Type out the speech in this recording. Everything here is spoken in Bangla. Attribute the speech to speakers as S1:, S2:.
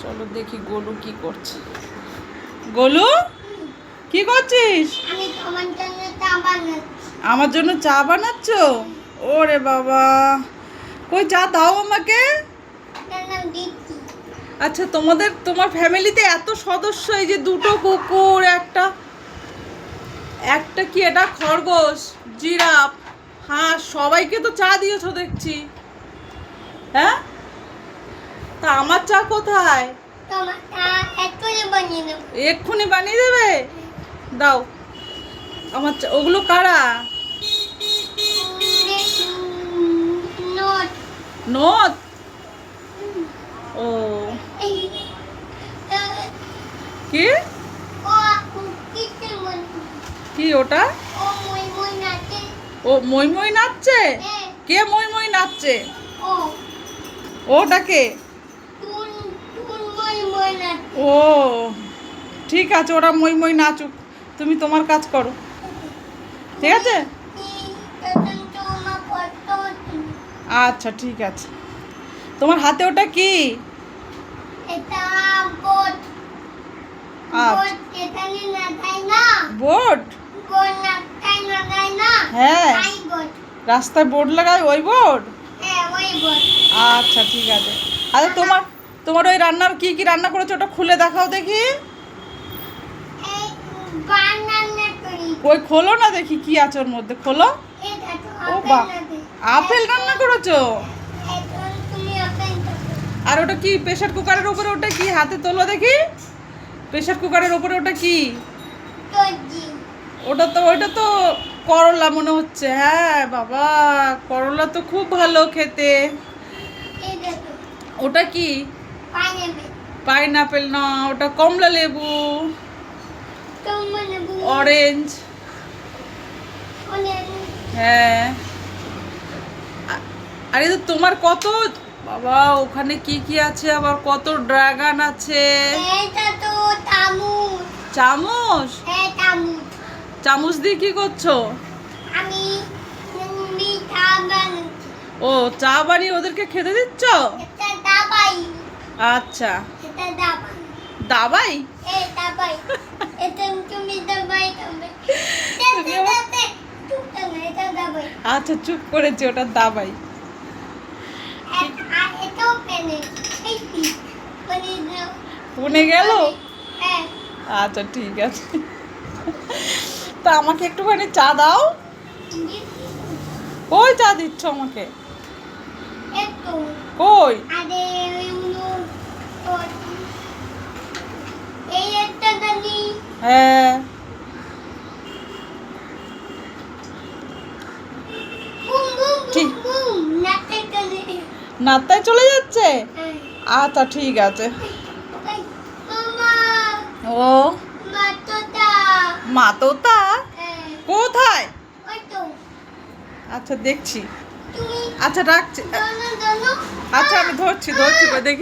S1: চলো দেখি গোলু কি করছে। গোলু কি করছিস? আমার জন্য চা বানাচ্ছ? ওরে বাবা, কই চা দাও আমাকে। আচ্ছা, তোমার ফ্যামিলিতে এত সদস্য, এই যে দুটো কুকুর, একটা কি এটা খরগোশ, জিরাফ, হাঁস, সবাইকে তো চা দিয়েছো দেখছি। হ্যাঁ, তা আমার চা কোথায়? এক্ষুনি বানিয়ে দেবে? দাও আমার চা। ওগুলো কারা? নথ। ও কি কি ওটা? ও মই মই নাচছে? কে মই মই নাচছে? ওটাকে? ও ঠিক আছে, ওরা মই মই নাচুক, তুমি তোমার কাজ করো, ঠিক আছে? আচ্ছা ঠিক আছে। তোমার হাতে ওটা কি? বোর্ড? হ্যাঁ, রাস্তায় বোর্ড লাগায় ওই বোর্ড? আচ্ছা ঠিক আছে। আচ্ছা, তোমার ওই রান্নার কি কি রান্না করেছো ওটা খুলে দেখাও দেখি। ওই খোলো না দেখি কি আছে ওর মধ্যে, খোলো। ও বা, আপেল রান্না করেছো? আর ওটা কি প্রেসার কুকারের উপরে? ওটা কি হাতে তোলো দেখি। প্রেসার কুকারের উপরে ওটা কি? ওইটা তো করলা মনে হচ্ছে। হ্যাঁ বাবা, করলা তো খুব ভালো খেতে। ওটা কি? পাইনাপেল না, ওটা কমলা লেবু, অরেঞ্জ। হ্যাঁ, আরে তো তোমার কত বাবা, ওখানে কি কি আছে আবার, কত ড্রাগন আছে। চামচ? চামচ দিয়ে কি করছো? ও চা বানিয়ে ওদেরকে খেতে দিচ্ছ? আচ্ছা, দাবাই? আচ্ছা চুপ করেছি, ওটা দাবাই। শুনে গেল? আচ্ছা ঠিক আছে। তা আমাকে একটুখানি চা দাও। কই চা দিচ্ছ আমাকে? কই? হ্যাঁ, নাত্তায় চলে যাচ্ছে? আচ্ছা ঠিক আছে। ও মাতোতা কোথায়? আচ্ছা দেখছি। আচ্ছা রাখছি। আচ্ছা আমি ধরছি দেখি।